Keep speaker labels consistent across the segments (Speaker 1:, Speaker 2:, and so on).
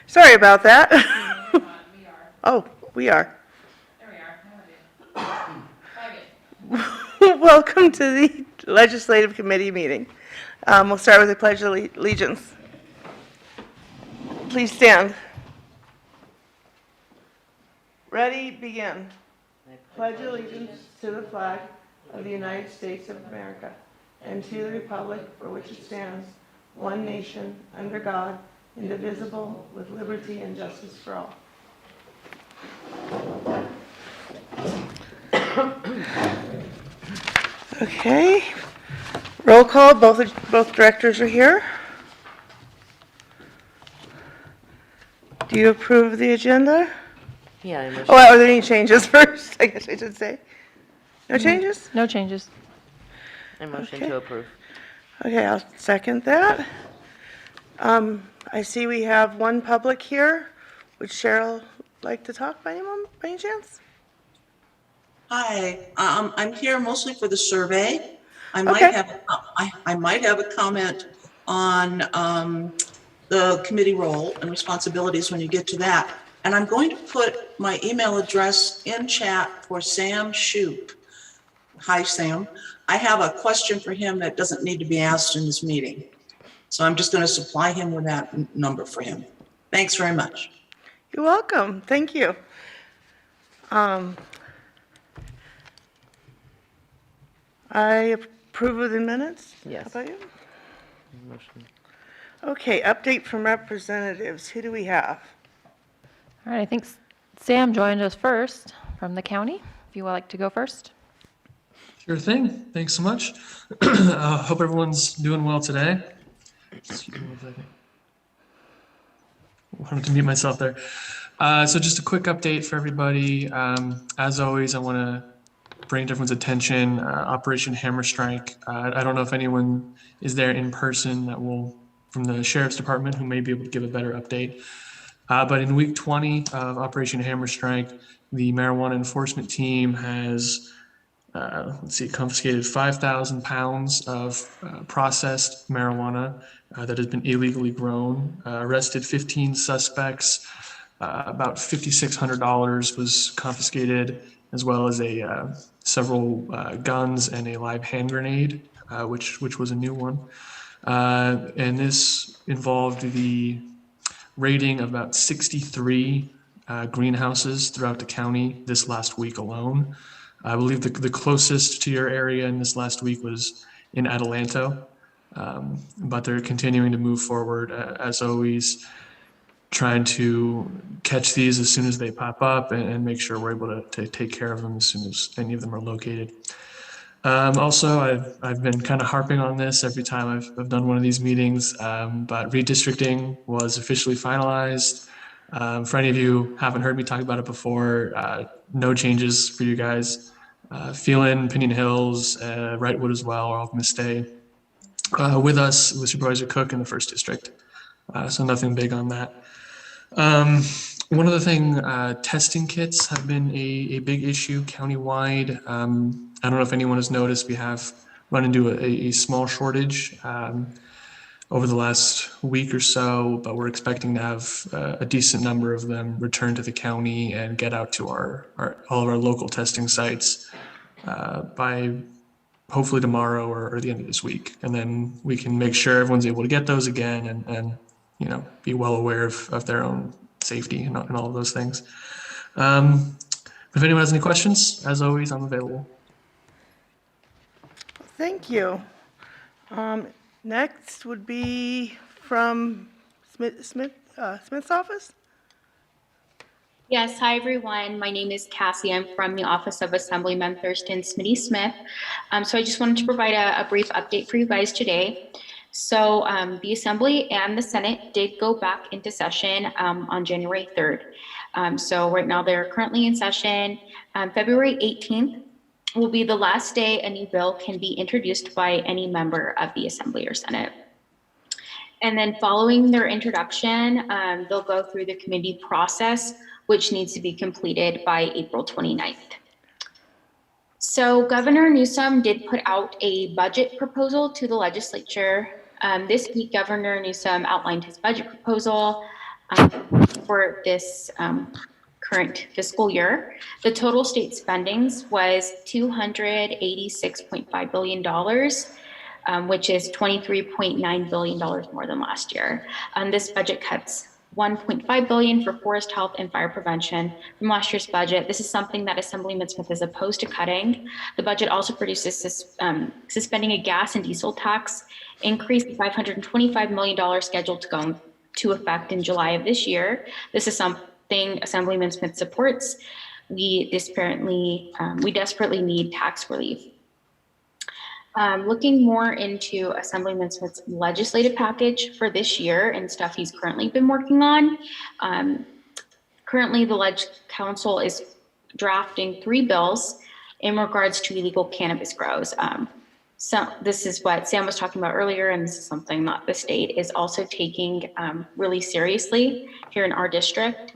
Speaker 1: Sorry about that.
Speaker 2: We are.
Speaker 1: Oh, we are.
Speaker 2: There we are. Now we're good.
Speaker 1: Welcome to the Legislative Committee meeting. We'll start with the Pledge of Allegiance. Please stand. Ready, begin. Pledge allegiance to the flag of the United States of America and to the republic for which it stands, one nation, under God, indivisible, with liberty and justice for all. Okay. Roll call, both directors are here. Do you approve the agenda?
Speaker 3: Yeah, I motion.
Speaker 1: Oh, are there any changes first? I guess I should say. No changes?
Speaker 4: No changes.
Speaker 3: I motion
Speaker 1: Okay.
Speaker 3: to approve.
Speaker 1: Okay, I'll second that. I see we have one public here. Would Cheryl like to talk by any chance?
Speaker 5: Hi, I'm here mostly for the survey. I might
Speaker 1: Okay.
Speaker 5: have, I might have a comment on the committee role and responsibilities when you get to that. And I'm going to put my email address in chat for Sam Shoup. Hi, Sam. I have a question for him that doesn't need to be asked in this meeting. So I'm just going to supply him with that number for him. Thanks very much.
Speaker 1: You're welcome. Thank you. I approve of the minutes.
Speaker 3: Yes.
Speaker 1: How about you?
Speaker 3: Motion.
Speaker 1: Okay, update from representatives. Who do we have?
Speaker 4: All right, I think Sam joined us first from the county. If you would like to go first.
Speaker 6: Sure thing. Thanks so much. Hope everyone's doing well today. Excuse me 1 second. Wanted to mute myself there. So just a quick update for everybody. As always, I want to bring to everyone's attention Operation Hammer Strike. I don't know if anyone is there in person that will, from the Sheriff's Department, who may be able to give a better update. But in week 20 of Operation Hammer Strike, the marijuana enforcement team has confiscated 5,000 pounds of processed marijuana that has been illegally grown, arrested 15 suspects, about $5,600 was confiscated, as well as several guns and a live hand grenade, which was a new one. And this involved the raiding of about 63 greenhouses throughout the county this last week alone. I believe the closest to your area in this last week was in Adelanto, but they're continuing to move forward, as always, trying to catch these as soon as they pop up and make sure we're able to take care of them as soon as any of them are located. Also, I've been kind of harping on this every time I've done one of these meetings, but redistricting was officially finalized. For any of you who haven't heard me talk about it before, no changes for you guys. Phelan, Pinion Hills, Wrightwood as well are all going to stay with us with Supervisor Cook in the 1st District. So nothing big on that. One other thing, testing kits have been a big issue countywide. I don't know if anyone has noticed, we have run into a small shortage over the last week or so, but we're expecting to have a decent number of them return to the county and get out to all of our local testing sites by hopefully tomorrow or the end of this week. And then we can make sure everyone's able to get those again and be well aware of their own safety and all of those things. If anyone has any questions, as always, I'm available.
Speaker 1: Thank you. Next would be from Smith's office.
Speaker 7: Yes, hi everyone. My name is Cassie. I'm from the Office of Assemblyman Thurston Smitty Smith. So I just wanted to provide a brief update for you guys today. So the Assembly and the Senate did go back into session on January 3rd. So right now they're currently in session. February 18th will be the last day a new bill can be introduced by any member of the Assembly or Senate. And then following their introduction, they'll go through the committee process, which needs to be completed by April 29th. So Governor Newsom did put out a budget proposal to the legislature. This week, Governor Newsom outlined his budget proposal. for this current fiscal year. The total state spendings was $286.5 billion, which is $23.9 billion more than last year. This budget cuts $1.5 billion for forest health and fire prevention from last year's budget. This is something that Assemblyman Smith is opposed to cutting. The budget also produces suspending a gas and diesel tax increase, $525 million scheduled to go into effect in July of this year. This is something Assemblyman Smith supports. We desperately need tax relief. Looking more into Assemblyman Smith's legislative package for this year and stuff he's currently been working on. Currently, the Council is drafting 3 bills in regards to illegal cannabis grows. So this is what Sam was talking about earlier, and this is something that the state is also taking really seriously here in our district.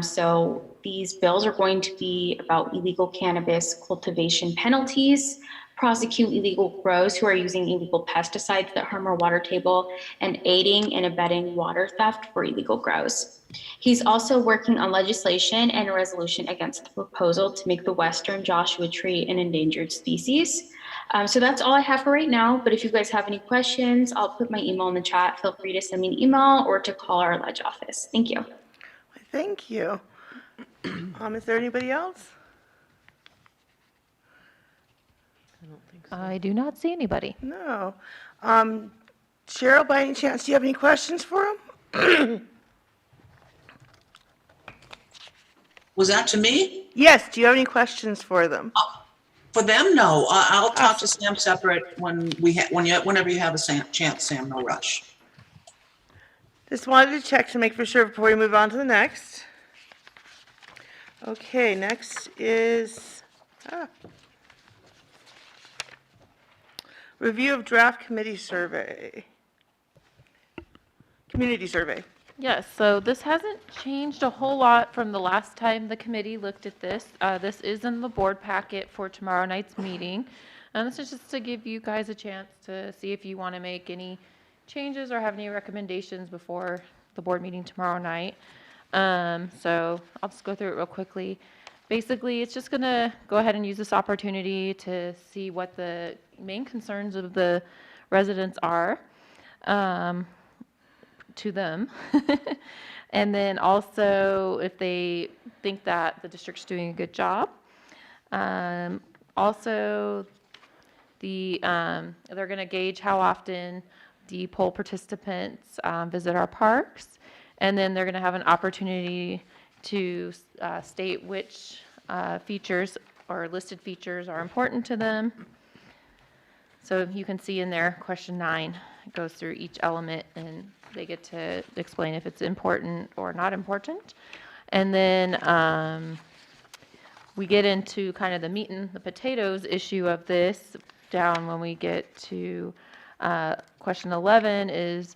Speaker 7: So these bills are going to be about illegal cannabis cultivation penalties, prosecute illegal grows who are using illegal pesticides that harm our water table, and aiding and abetting water theft for illegal grows. He's also working on legislation and a resolution against the proposal to make the Western Joshua tree an endangered species. So that's all I have for right now, but if you guys have any questions, I'll put my email in the chat. Feel free to send me an email or to call our ledge office. Thank you.
Speaker 1: Thank you. Is there anybody else?
Speaker 3: I don't think so.
Speaker 4: I do not see anybody.
Speaker 1: No. Cheryl, by any chance, do you have any questions for him?
Speaker 5: Was that to me?
Speaker 1: Yes, do you have any questions for them?
Speaker 5: For them, no. I'll talk to Sam separate whenever you have a chance, Sam, no rush.
Speaker 1: Just wanted to check to make for sure before we move on to the next. Okay, next is review of draft community survey.
Speaker 4: Yes, so this hasn't changed a whole lot from the last time the committee looked at this. This is in the board packet for tomorrow night's meeting. And this is just to give you guys a chance to see if you want to make any changes or have any recommendations before the board meeting tomorrow night. So I'll just go through it real quickly. Basically, it's just going to go ahead and use this opportunity to see what the main concerns of the residents are. To them. And then also if they think that the district's doing a good job. Also, they're going to gauge how often the poll participants visit our parks. And then they're going to have an opportunity to state which features or listed features are important to them. So you can see in there, question 9, it goes through each element and they get to explain if it's important or not important. And then we get into kind of the meat and the potatoes issue of this down when we get to question 11 is,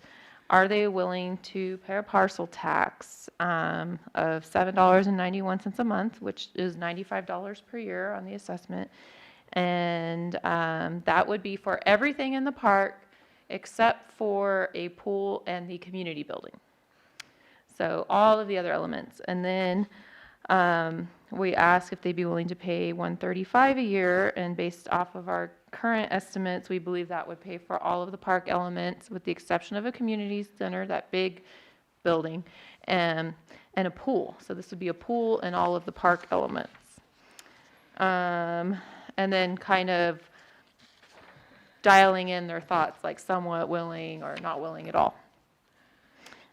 Speaker 4: are they willing to pay a parcel tax of $7.91 a month, which is $95 per year on the assessment. And that would be for everything in the park except for a pool and the community building. So all of the other elements. And then we ask if they'd be willing to pay $135 a year, and based off of our current estimates, we believe that would pay for all of the park elements with the exception of a community center, that big building, and a pool. So this would be a pool and all of the park elements. And then kind of dialing in their thoughts, like somewhat willing or not willing at all.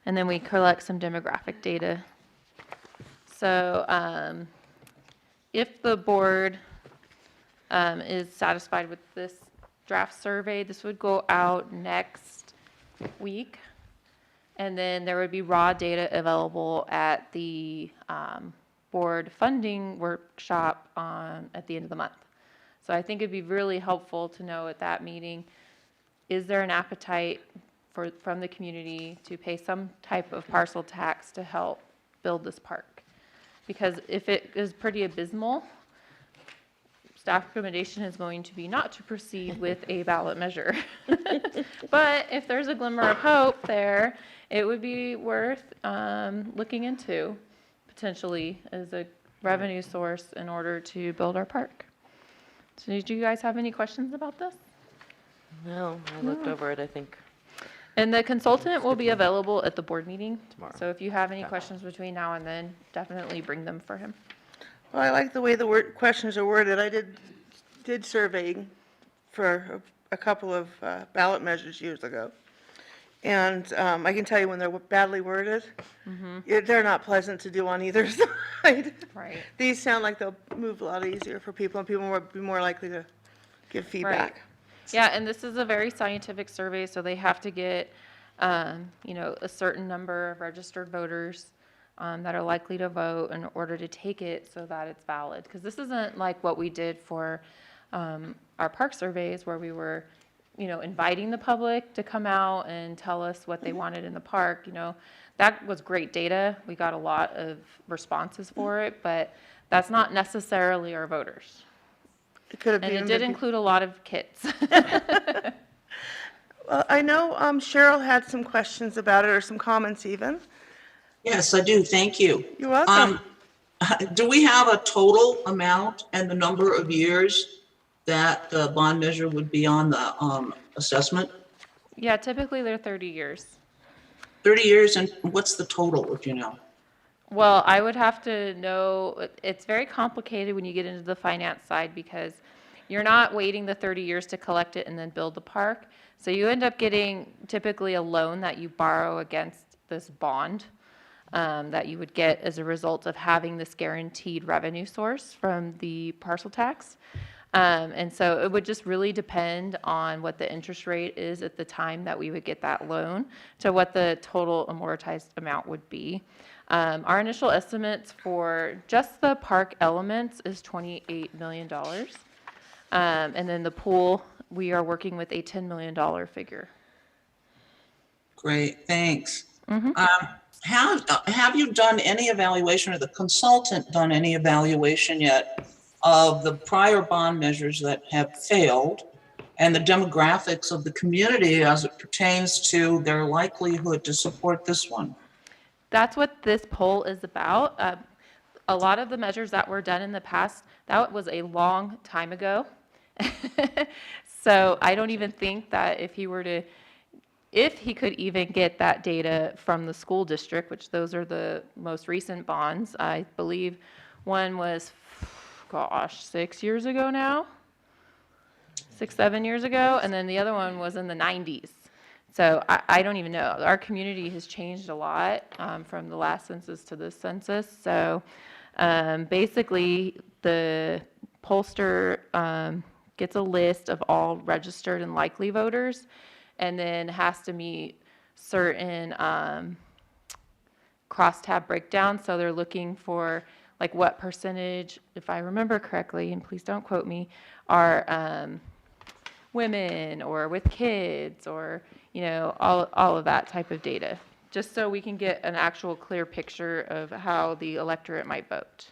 Speaker 4: And then we collect some demographic data. So if the board is satisfied with this draft survey, this would go out next week. And then there would be raw data available at the board funding workshop at the end of the month. So I think it'd be really helpful to know at that meeting, is there an appetite from the community to pay some type of parcel tax to help build this park? Because if it is pretty abysmal, staff recommendation is going to be not to proceed with a ballot measure. But if there's a glimmer of hope there, it would be worth looking into potentially as a revenue source in order to build our park. So do you guys have any questions about this?
Speaker 3: No, I looked over it, I think.
Speaker 4: And the consultant will be available at the board meeting.
Speaker 3: Tomorrow.
Speaker 4: So if you have any questions between now and then, definitely bring them for him.
Speaker 1: Well, I like the way the questions are worded. I did surveying for a couple of ballot measures years ago. And I can tell you when they're badly worded, they're not pleasant to do on either side.
Speaker 4: Right.
Speaker 1: These sound like they'll move a lot easier for people, and people will be more likely to give feedback.
Speaker 4: Yeah, and this is a very scientific survey, so they have to get, you know, a certain number of registered voters that are likely to vote in order to take it so that it's valid. Because this isn't like what we did for our park surveys where we were, you know, inviting the public to come out and tell us what they wanted in the park. You know, that was great data. We got a lot of responses for it, but that's not necessarily our voters.
Speaker 1: It could have
Speaker 4: And
Speaker 1: been.
Speaker 4: it did include a lot of kids.
Speaker 1: Well, I know Cheryl had some questions about it, or some comments even.
Speaker 5: Yes, I do. Thank you.
Speaker 1: You're welcome.
Speaker 5: Do we have a total amount and the number of years that the bond measure would be on the assessment?
Speaker 4: Yeah, typically they're 30 years.
Speaker 5: 30 years, and what's the total, if you know?
Speaker 4: Well, I would have to know, it's very complicated when you get into the finance side because you're not waiting the 30 years to collect it and then build the park. So you end up getting typically a loan that you borrow against this bond that you would get as a result of having this guaranteed revenue source from the parcel tax. And so it would just really depend on what the interest rate is at the time that we would get that loan to what the total amortized amount would be. Our initial estimates for just the park elements is $28 million. And then the pool, we are working with a $10 million figure.
Speaker 5: Great, thanks. Have you done any evaluation, or the consultant done any evaluation yet of the prior bond measures that have failed and the demographics of the community as it pertains to their likelihood to support this one?
Speaker 4: That's what this poll is about. A lot of the measures that were done in the past, that was a long time ago. So I don't even think that if he could even get that data from the school district, which those are the most recent bonds, I believe one was, 6 years ago now, 7 years ago, and then the other one was in the 90s. So I don't even know. Our community has changed a lot from the last census to this census. So basically, the pollster gets a list of all registered and likely voters, and then has to meet certain crosstab breakdowns. So they're looking for like what percentage, if I remember correctly, and please don't quote me, are women or with kids, or you know, all of that type of data, just so we can get an actual clear picture of how the electorate might vote.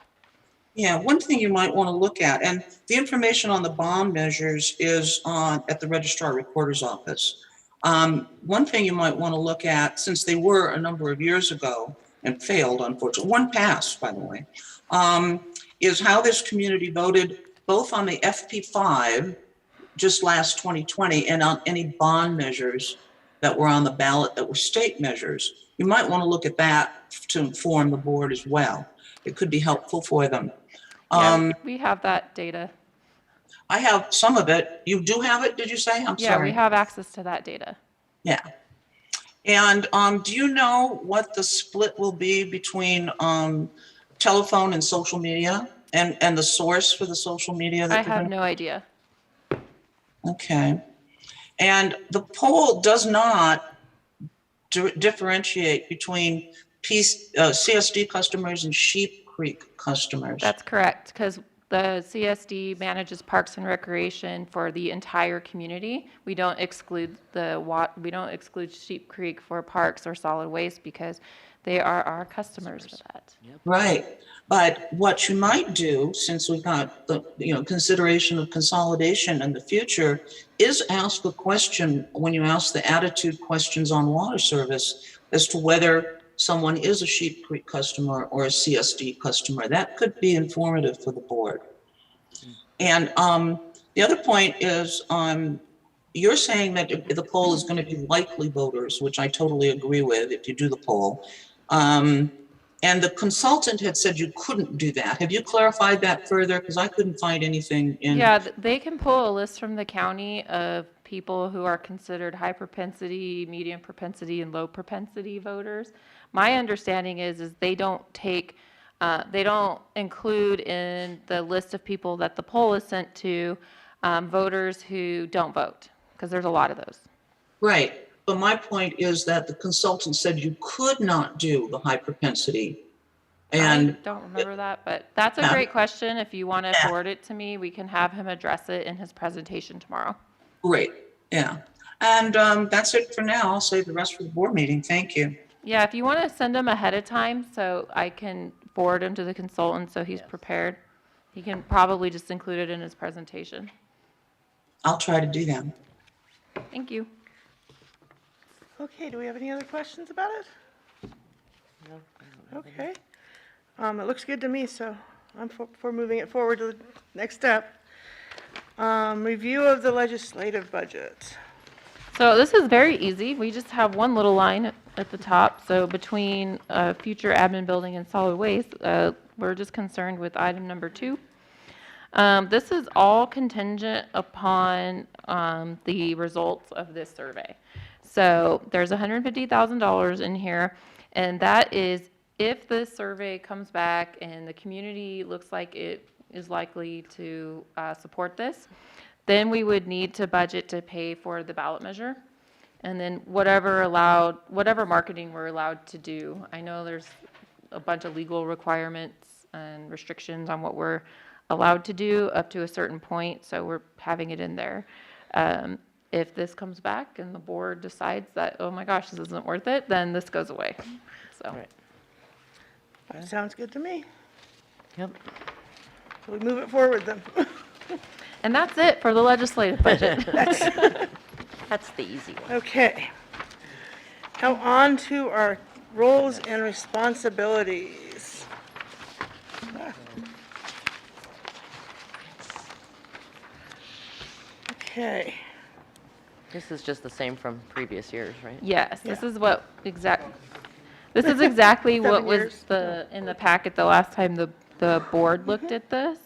Speaker 5: Yeah, one thing you might want to look at, and the information on the bond measures is at the Registrar Recorder's Office. One thing you might want to look at, since they were a number of years ago and failed, unfortunately, one passed, by the way, is how this community voted both on the FP5 just last 2020 and on any bond measures that were on the ballot that were state measures. You might want to look at that to inform the board as well. It could be helpful for them.
Speaker 4: Yeah, we have that data.
Speaker 5: I have some of it. You do have it, did you say? I'm
Speaker 4: Yeah,
Speaker 5: sorry.
Speaker 4: we have access to that data.
Speaker 5: Yeah. And do you know what the split will be between telephone and social media, and the source for the social media?
Speaker 4: I have no idea.
Speaker 5: Okay. And the poll does not differentiate between CSD customers and Sheep Creek customers.
Speaker 4: That's correct, because The CSD manages parks and recreation for the entire community. We don't exclude we don't exclude Sheep Creek for parks or solid waste because they are our customers for that.
Speaker 5: Right, but what you might do, since we've got the, consideration of consolidation in the future, is ask a question when you ask the attitude questions on water service as to whether someone is a Sheep Creek customer or a CSD customer. That could be informative for the board. And the other point is, you're saying that the poll is going to be likely voters, which I totally agree with if you do the poll. And the consultant had said you couldn't do that. Have you clarified that further? Because I couldn't find anything in.
Speaker 4: Yeah, they can pull a list from the county of people who are considered high propensity, medium propensity, and low propensity voters. My understanding is they don't they don't include in the list of people that the poll is sent to voters who don't vote, because there's a lot of those.
Speaker 5: Right. But my point is that the consultant said you could not do the high propensity. And
Speaker 4: I don't remember that, but that's a
Speaker 5: Yeah.
Speaker 4: great question. If you want to
Speaker 5: Yeah.
Speaker 4: forward it to me, we can have him address it in his presentation tomorrow.
Speaker 5: great, yeah. And that's it for now. I'll save the rest for the board meeting. Thank you.
Speaker 4: Yeah, if you want to send him ahead of time so I can forward him to the consultant so he's prepared, he can probably just include it in his presentation.
Speaker 5: I'll try to do that.
Speaker 4: Thank you.
Speaker 1: Okay, do we have any other questions about it?
Speaker 3: No,
Speaker 1: Okay. It looks good to me, so I'm for moving it forward to the next step. Review of the legislative budget.
Speaker 4: So this is very easy. We just have one little line at the top. So between future admin building and solid waste, we're just concerned with item number 2. This is all contingent upon the results of this survey. So there's $150,000 in here, and that is if this survey comes back and the community looks like it is likely to support this, then we would need to budget to pay for the ballot measure. And then whatever marketing we're allowed to do. I know there's a bunch of legal requirements and restrictions on what we're allowed to do up to a certain point, so we're having it in there. If this comes back and the board decides that, oh my gosh, this isn't worth it, then this goes away. So,
Speaker 3: Right.
Speaker 1: That sounds good to me.
Speaker 3: Yep.
Speaker 1: So we move it forward then.
Speaker 4: and that's it for the legislative budget.
Speaker 3: That's the easy one.
Speaker 1: Okay. Now on to our roles and responsibilities. Okay.
Speaker 3: This is just the same from previous years, right?
Speaker 4: Yes, this
Speaker 1: Yeah.
Speaker 4: is what this is exactly what
Speaker 1: 7
Speaker 4: was
Speaker 1: years.
Speaker 4: in the packet the last time the board looked at this.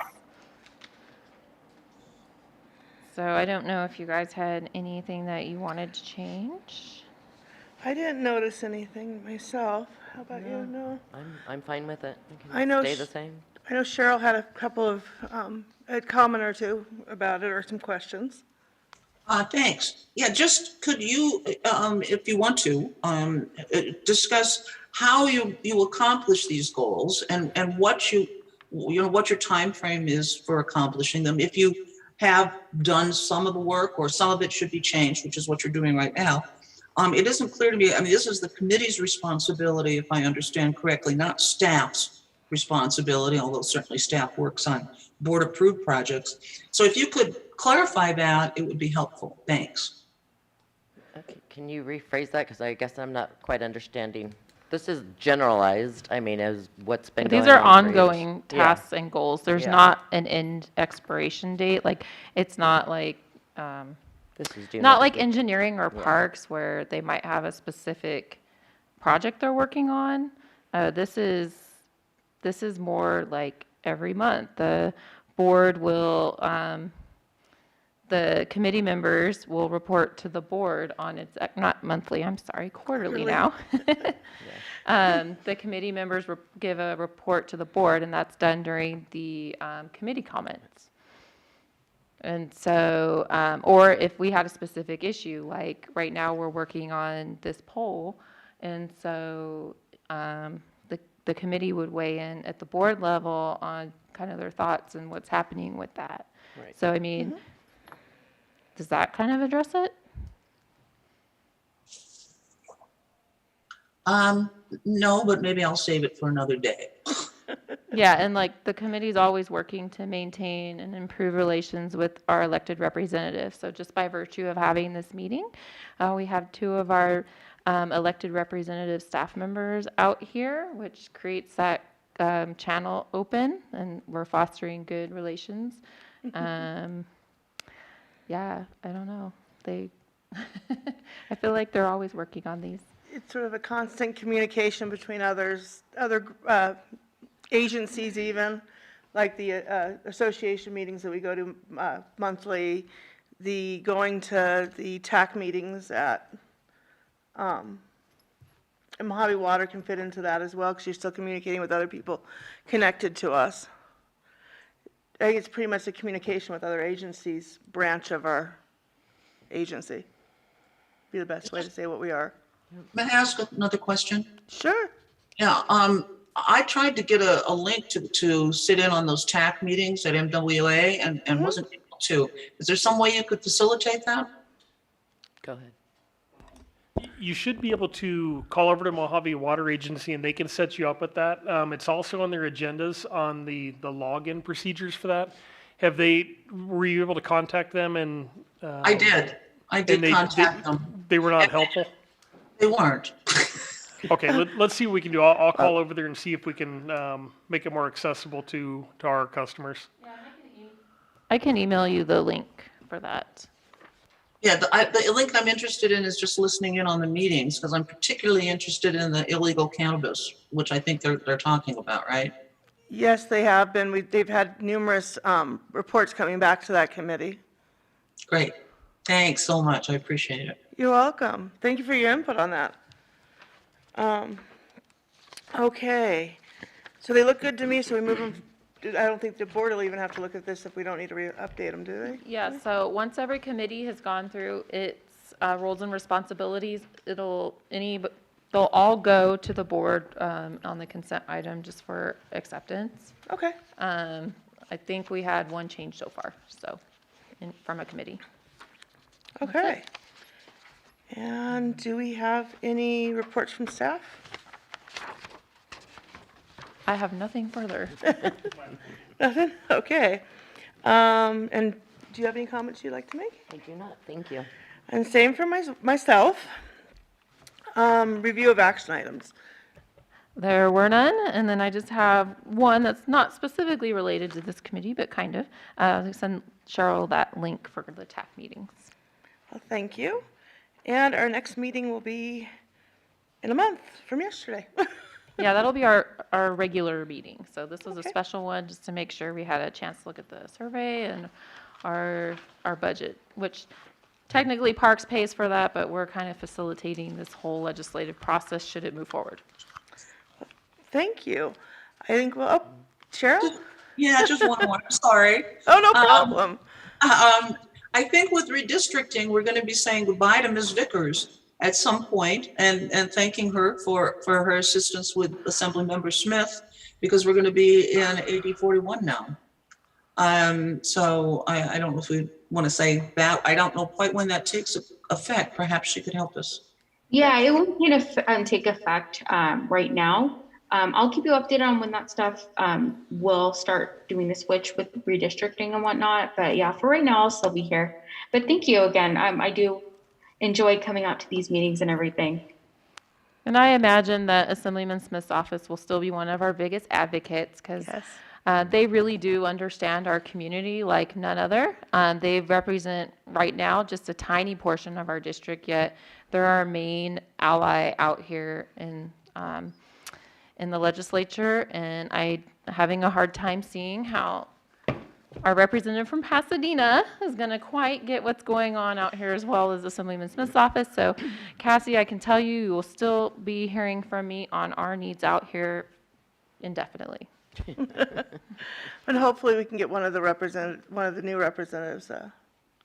Speaker 4: So I don't know if you guys had anything that you wanted to change.
Speaker 1: I didn't notice anything myself. How about you? No?
Speaker 3: I'm fine with it. It
Speaker 1: I
Speaker 3: can
Speaker 1: know
Speaker 3: stay
Speaker 1: sh-
Speaker 3: the same.
Speaker 1: I know Cheryl had a couple of, a comment or two about it or some questions.
Speaker 5: Thanks. Yeah, just could you, if you want to, discuss how you accomplish these goals and what what your time frame is for accomplishing them. If you have done some of the work or some of it should be changed, which is what you're doing right now. It isn't clear to me. I mean, this is the committee's responsibility, if I understand correctly, not staff's responsibility, although certainly staff works on board-approved projects. So if you could clarify that, it would be helpful. Thanks.
Speaker 3: Okay, can you rephrase that? Because I guess I'm not quite understanding. This is generalized, I mean, as what's been going on
Speaker 4: These are
Speaker 3: for years.
Speaker 4: ongoing
Speaker 3: Yeah.
Speaker 4: tasks and goals. There's
Speaker 3: Yeah.
Speaker 4: not an end expiration date. Like, it's not like,
Speaker 3: This is due
Speaker 4: not
Speaker 3: next
Speaker 4: like
Speaker 3: week.
Speaker 4: engineering or parks where they might have a specific project they're working on. This is more like every month. The board will, the committee members will report to the board on its, not monthly, I'm sorry, quarterly now. The committee members give a report to the board, and that's done during the committee comments. And so, or if we had a specific issue, like right now we're working on this poll, and so the committee would weigh in at the board level on kind of their thoughts and what's happening with that.
Speaker 3: Right.
Speaker 4: So, I mean, does that kind of address it?
Speaker 5: No, but maybe I'll save it for another day.
Speaker 4: Yeah, and like the committee's always working to maintain and improve relations with our elected representatives. So just by virtue of having this meeting, we have two of our elected representative staff members out here, which creates that channel open, and we're fostering good relations. Yeah, I don't know. They, I feel like they're always working on these.
Speaker 1: It's sort of a constant communication between other agencies even, like the association meetings that we go to monthly, the going to the TAC meetings at, and Mojave Water can fit into that as well, because you're still communicating with other people connected to us. I think it's pretty much the communication with other agencies branch of our agency. Be the best way to say what we are.
Speaker 5: May I ask another question?
Speaker 1: Sure.
Speaker 5: Yeah, I tried to get a link to sit in on those TAC meetings at MWA and wasn't able to. Is there some way you could facilitate that?
Speaker 3: Go ahead.
Speaker 8: You should be able to call over to Mojave Water Agency and they can set you up with that. It's also on their agendas on the login procedures for that. Were you able to contact them and?
Speaker 5: I did contact them.
Speaker 8: They were not helpful?
Speaker 5: They weren't.
Speaker 8: Okay, let's see what we can do. I'll call over there and see if we can make it more accessible to our customers.
Speaker 4: I can email you the link for that.
Speaker 5: Yeah, the link I'm interested in is just listening in on the meetings, because I'm particularly interested in the illegal cannabis, which I think they're talking about, right?
Speaker 1: Yes, they have been. They've had numerous reports coming back to that committee.
Speaker 5: Great. Thanks so much. I appreciate it.
Speaker 1: You're welcome. Thank you for your input on that. Okay, so they look good to me, so we move them. I don't think the board will even have to look at this if we don't need to update them, do they?
Speaker 4: Yeah, so once every committee has gone through its roles and responsibilities, they'll all go to the board on the consent item just for acceptance.
Speaker 1: Okay.
Speaker 4: I think we had one change so far, so, from a committee.
Speaker 1: Okay. And do we have any reports from staff?
Speaker 4: I have nothing further.
Speaker 1: Nothing? Okay. And do you have any comments you'd like to make?
Speaker 3: I do not, thank you.
Speaker 1: And same for myself. Review of action items.
Speaker 4: There were none, and then I just have one that's not specifically related to this committee, but kind of. I'll send Cheryl that link for the TAC meetings.
Speaker 1: Well, thank you. And our next meeting will be in a month from yesterday.
Speaker 4: Yeah, that'll be our regular meeting. So this was a
Speaker 1: Okay.
Speaker 4: special one just to make sure we had a chance to look at the survey and our budget, which technically Parks pays for that, but we're kind of facilitating this whole legislative process should it move forward.
Speaker 1: Thank you. I think, Cheryl?
Speaker 5: Yeah, just one more. Sorry.
Speaker 1: Oh, no problem.
Speaker 5: I think with redistricting, we're going to be saying goodbye to Ms. Vickers at some point and thanking her for her assistance with Assemblymember Smith, because we're going to be in AD 41 now. So I don't know if we want to say that. I don't know quite when that takes effect. Perhaps she could help us.
Speaker 7: Yeah, it won't take effect right now. I'll keep you updated on when that stuff will start doing the switch with redistricting and whatnot. But yeah, for right now, I'll still be here. But thank you again. I do enjoy coming out to these meetings and everything.
Speaker 4: And I imagine that Assemblyman Smith's office will still be one of our biggest advocates because they really do understand our community like none other. They represent right now just a tiny portion of our district, yet they're our main ally out here in the legislature, and I'm having a hard time seeing how our representative from Pasadena is going to quite get what's going on out here as well as Assemblyman Smith's office. So, Cassie, I can tell you will still be hearing from me on our needs out here indefinitely.
Speaker 1: And hopefully we can get one of the new representatives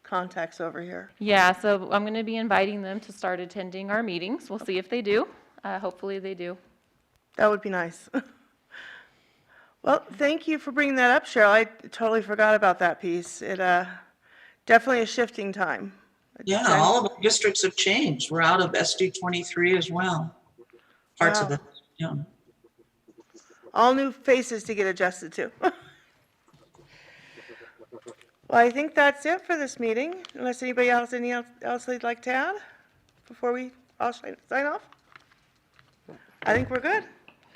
Speaker 1: contacts over here.
Speaker 4: Yeah, so I'm going to be inviting them to start attending our meetings. We'll see if they do. Hopefully they do.
Speaker 1: That would be nice. Well, thank you for bringing that up, Cheryl. I totally forgot about that piece. It, definitely a shifting time.
Speaker 5: Yeah, all of our districts have changed. We're out of SD 23 as well. Parts of
Speaker 1: Wow.
Speaker 5: it, yeah.
Speaker 1: All new faces to get adjusted to. Well, I think that's it for this meeting, unless anybody else, anything else they'd like to add before we all sign off? I think we're good.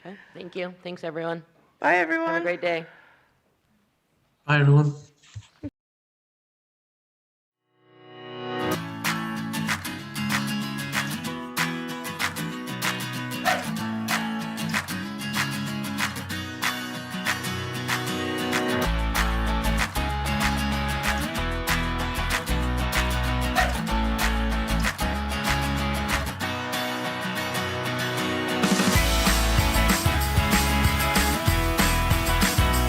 Speaker 3: Okay, thank you. Thanks, everyone.
Speaker 1: Bye, everyone.
Speaker 3: Have a great day.
Speaker 6: Bye, everyone.